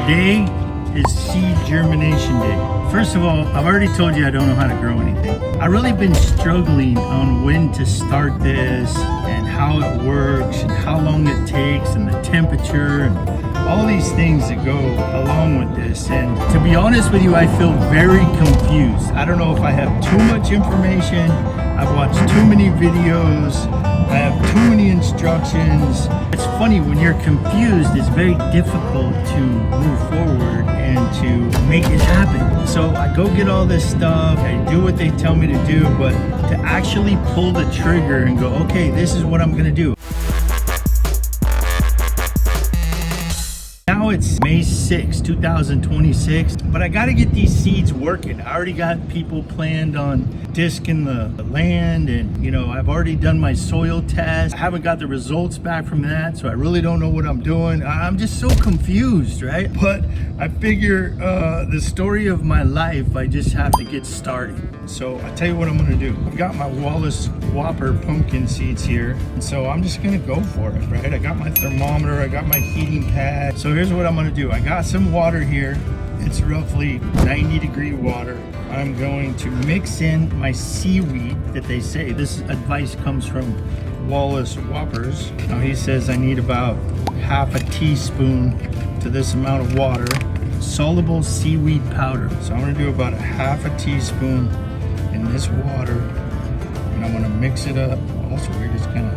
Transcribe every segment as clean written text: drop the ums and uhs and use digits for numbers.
Today is seed germination day. First of all, I've already told you I don't know how to grow anything. I've really been struggling on when to start this and how it works and how long it takes and the temperature and all these things that go along with this. And to be honest with you, I feel very confused. I don't know if I have too much information. I've watched too many videos. I have too many instructions. It's funny, when you're confused, it's very difficult to move forward and to make it happen. So I go get all this stuff, I do what they tell me to do, but to actually pull the trigger and go, okay, this is what I'm gonna do. Now it's May 6, 2026, but I gotta get these seeds working. I already got people planned on disking the land, and I've already done my soil test. I haven't got the results back from that, so I really don't know what I'm doing. I'm just so confused, right? But I figure the story of my life, I just have to get started. So I tell you what I'm gonna do. I've got my Wallace Whopper pumpkin seeds here, and so I'm just gonna go for it, right? I got my thermometer, I got my heating pad. So here's what I'm gonna do. I got some water here. It's roughly 90-degree water. I'm going to mix in my seaweed that they say. This advice comes from Wallace Whoppers. Now he says I need about half a teaspoon to this amount of water. Soluble seaweed powder. So I'm gonna do about a half a teaspoon in this water, and I'm gonna mix it up. Oh, that's weird, it's kind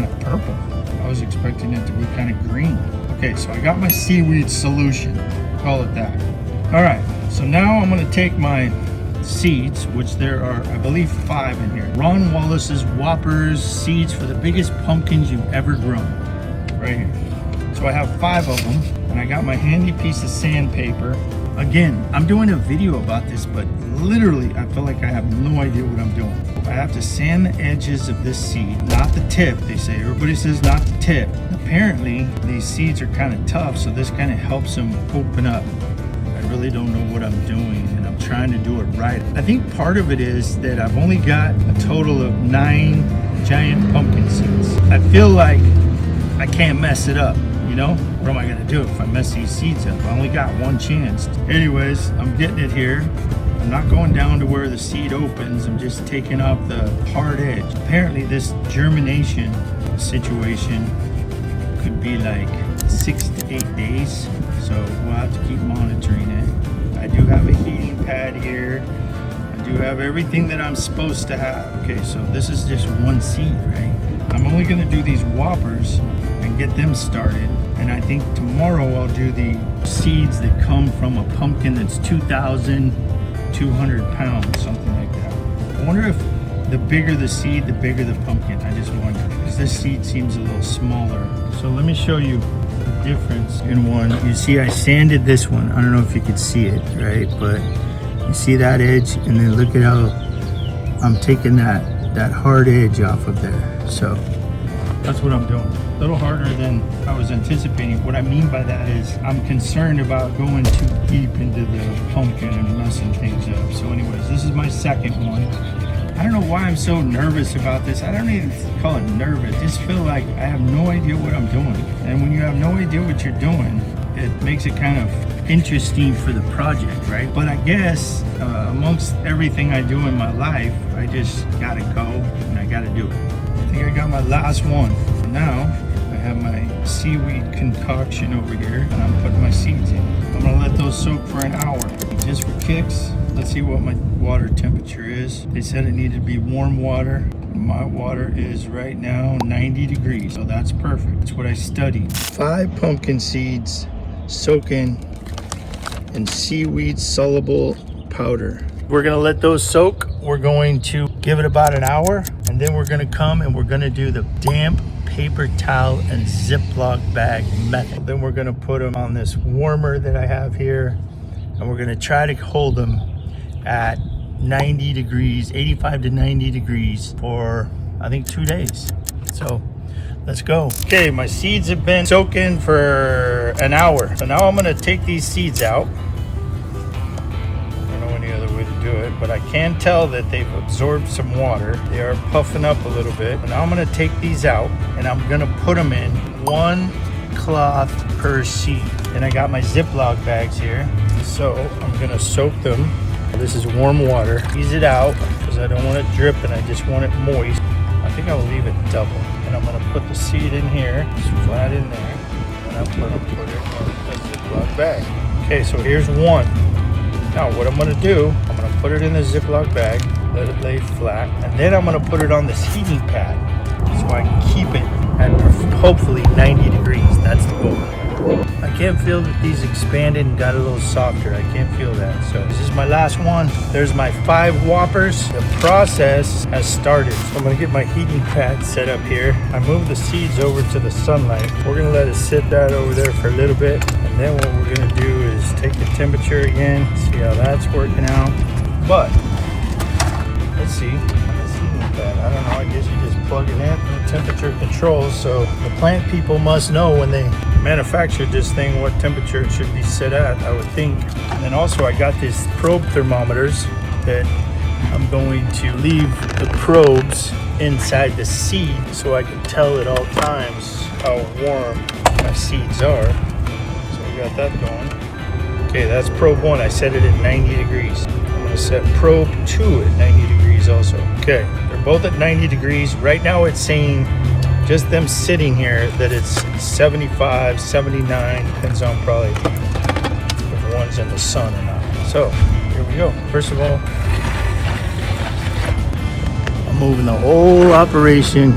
of purple. I was expecting it to be kind of green. Okay, so I got my seaweed solution, call it that. All right, so now I'm gonna take my seeds, which there are, I believe, 5 in here. Ron Wallace's Whoppers seeds for the biggest pumpkins you've ever grown, right here. So I have 5 of them, and I got my handy piece of sandpaper. Again, I'm doing a video about this, but literally I feel like I have no idea what I'm doing. I have to sand the edges of this seed, not the tip. They say, everybody says not the tip. Apparently, these seeds are kind of tough, so this kind of helps them open up. I really don't know what I'm doing, and I'm trying to do it right. I think part of it is that I've only got a total of 9 giant pumpkin seeds. I feel like I can't mess it up. What am I gonna do if I mess these seeds up? I only got one chance. Anyways, I'm getting it here. I'm not going down to where the seed opens. I'm just taking off the hard edge. Apparently this germination situation could be like 6 to 8 days. So we'll have to keep monitoring it. I do have a heating pad here. I do have everything that I'm supposed to have. Okay, so this is just one seed, right? I'm only gonna do these Whoppers and get them started. And I think tomorrow I'll do the seeds that come from a pumpkin that's 2,200 pounds, something like that. I wonder if the bigger the seed, the bigger the pumpkin. I just wonder, because this seed seems a little smaller. So let me show you the difference in one. You see I sanded this one. I don't know if you could see it, right? But you see that edge, and then look at how I'm taking that hard edge off of there. So that's what I'm doing. A little harder than I was anticipating. What I mean by that is I'm concerned about going too deep into the pumpkin and messing things up. So anyways, this is my second one. I don't know why I'm so nervous about this. I don't even call it nervous. I just feel like I have no idea what I'm doing. And when you have no idea what you're doing, it makes it kind of interesting for the project, right? But I guess amongst everything I do in my life, I just gotta go and I gotta do it. I think I got my last one. Now I have my seaweed concoction over here, and I'm putting my seeds in. I'm gonna let those soak for an hour. Just for kicks, let's see what my water temperature is. They said it needed to be warm water. My water is right now 90 degrees, so that's perfect. That's what I studied. 5 pumpkin seeds soaking in seaweed soluble powder. We're gonna let those soak. We're going to give it about an hour, and then we're gonna come and we're gonna do the damp paper towel and Ziploc bag method. Then we're gonna put them on this warmer that I have here, and we're gonna try to hold them at 90 degrees, 85 to 90 degrees for, I think, 2 days. So let's go. Okay, my seeds have been soaking for an hour. So now I'm gonna take these seeds out. Do it, but I can tell that they've absorbed some water. They are puffing up a little bit. Now I'm going to take these out, and I'm going to put them in 1 cloth per seed. And I got my Ziploc bags here. So I'm gonna soak them. This is warm water. Ease it out because I don't want it dripping. I just want it moist. I think I will leave it double. And I'm gonna put the seed in here, just flat in there. And I'm gonna put it in a Ziploc bag. Okay, so here's one. Now what I'm gonna do, I'm gonna put it in the Ziploc bag, let it lay flat, and then I'm gonna put it on this heating pad so I can keep it at hopefully 90 degrees. That's the goal. I can't feel that these expanded and got a little softer. I can't feel that. So this is my last one. There's my 5 Whoppers. The process has started. So I'm gonna get my heating pad set up here. I moved the seeds over to the sunlight. We're gonna let it sit that over there for a little bit. And then what we're gonna do is take the temperature again, see how that's working out. But let's see. I don't know, I guess you just plug it in and temperature controls. So the plant people must know when they manufactured this thing what temperature it should be set at, I would think. And then also I got these probe thermometers that I'm going to leave the probes inside the seed so I can tell at all times how warm my seeds are. So we got that going. Okay, that's probe 1. I set it at 90 degrees. I'm gonna set probe 2 at 90 degrees also. Okay, they're both at 90 degrees. Right now it's saying, just them sitting here, that it's 75, 79, depends on probably if one's in the sun or not. So here we go. First of all, I'm moving the whole operation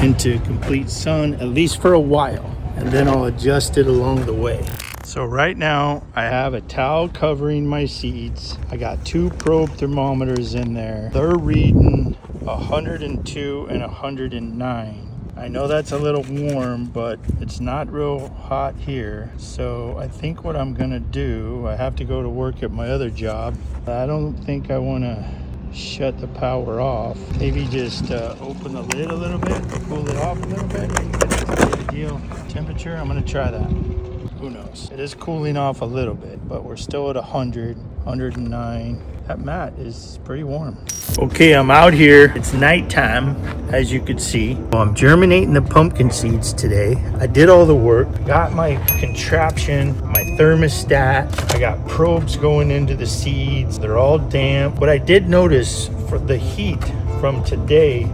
into complete sun, at least for a while, and then I'll adjust it along the way. So right now I have a towel covering my seeds. I got 2 probe thermometers in there. They're reading 102 and 109. I know that's a little warm, but it's not real hot here. So I think what I'm gonna do, I have to go to work at my other job. I don't think I wanna shut the power off. Maybe just open the lid a little bit, cool it off a little bit, get the ideal temperature. I'm gonna try that. Who knows? It is cooling off a little bit, but we're still at 100, 109. That mat is pretty warm. Okay, I'm out here. It's nighttime, as you can see. Well, I'm germinating the pumpkin seeds today. I did all the work. Got my contraption, my thermostat. I got probes going into the seeds. They're all damp. What I did notice for the heat from today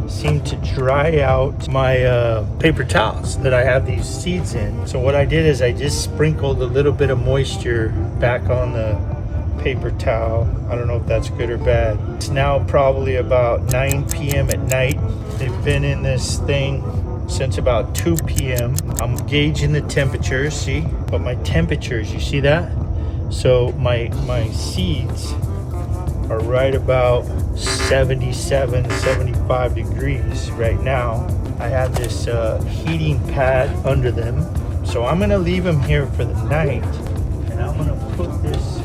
seemed to dry out my paper towels that I have these seeds in. So what I did is I just sprinkled a little bit of moisture back on the paper towel. I don't know if that's good or bad. It's now probably about 9 p.m. at night. They've been in this thing since about 2 p.m. I'm gauging the temperature, see? But my temperatures, you see that? So my seeds are right about 77, 75 degrees right now. I have this heating pad under them. So I'm gonna leave them here for the night, and I'm gonna put this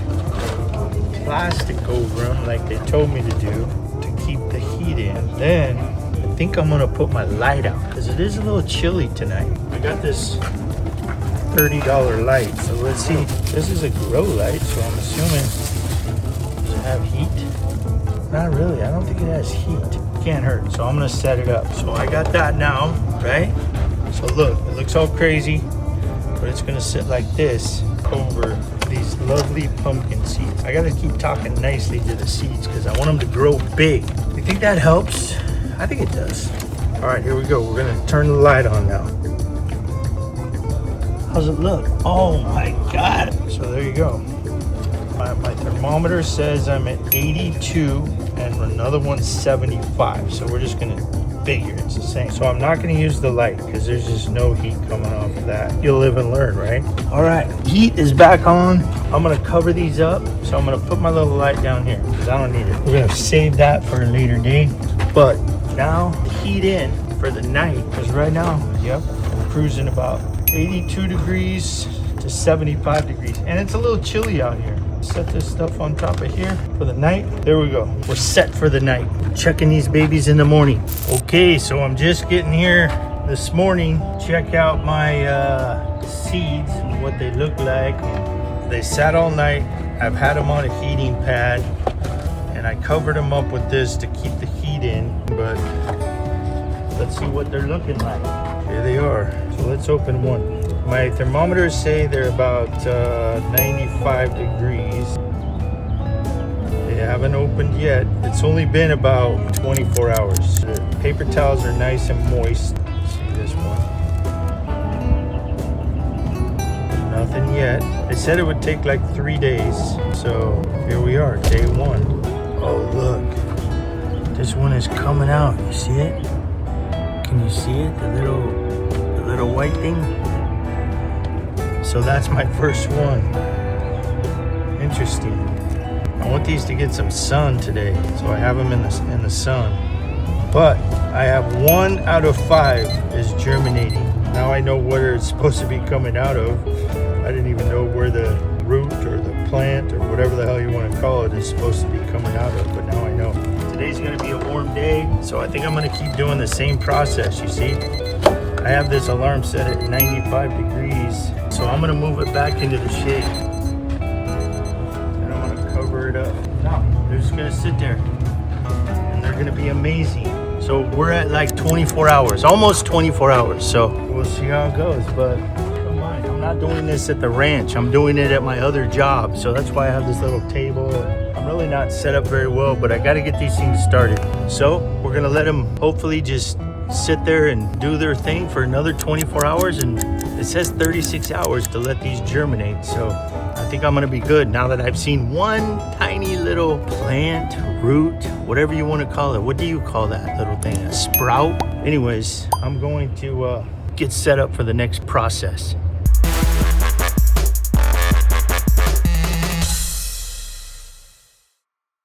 plastic over them like they told me to do to keep the heat in. Then I think I'm gonna put my light out because it is a little chilly tonight. I got this $30 light, so let's see. This is a grow light, so I'm assuming does it have heat? Not really. I don't think it has heat. Can't hurt. So I'm gonna set it up. So I got that now, right? So look, it looks all crazy, but it's gonna sit like this over these lovely pumpkin seeds. I gotta keep talking nicely to the seeds because I want them to grow big. You think that helps? I think it does. All right, here we go. We're gonna turn the light on now. How's it look? Oh my God. So there you go. My thermometer says I'm at 82 and another one's 75. So we're just gonna figure it's the same. So I'm not gonna use the light because there's just no heat coming off of that. You'll live and learn, right? All right, heat is back on. I'm gonna cover these up. So I'm gonna put my little light down here because I don't need it. We're gonna save that for a later day. But now heat in for the night because right now, yep, we're cruising about 82 degrees to 75 degrees. And it's a little chilly out here. Set this stuff on top of here for the night. There we go. We're set for the night. Checking these babies in the morning. Okay, so I'm just getting here this morning. Check out my seeds and what they look like. They sat all night. I've had them on a heating pad and I covered them up with this to keep the heat in. But let's see what they're looking like. Here they are. So let's open one. My thermometers say they're about 95 degrees. They haven't opened yet. It's only been about 24 hours. The paper towels are nice and moist. See this one? Nothing yet. They said it would take like 3 days. So here we are, day one. Oh, look. This one is coming out. You see it? Can you see it? The little white thing? So that's my first one. Interesting. I want these to get some sun today, so I have them in the sun. But I have 1 out of 5 is germinating. Now I know where it's supposed to be coming out of. I didn't even know where the root or the plant or whatever the hell you want to call it is supposed to be coming out of, but now I know. Today's gonna be a warm day, so I think I'm gonna keep doing the same process, you see? I have this alarm set at 95 degrees, so I'm gonna move it back into the shade. And I'm gonna cover it up. No, they're just gonna sit there, and they're gonna be amazing. So we're at like 24 hours, almost 24 hours, so we'll see how it goes, but I'm not doing this at the ranch. I'm doing it at my other job. So that's why I have this little table. I'm really not set up very well, but I got to get these things started. So we're going to let them hopefully just sit there and do their thing for another 24 hours. And it says 36 hours to let these germinate. So I think I'm going to be good now that I've seen one tiny little plant, root, whatever you want to call it. What do you call that little thing? A sprout? Anyways, I'm going to get set up for the next process.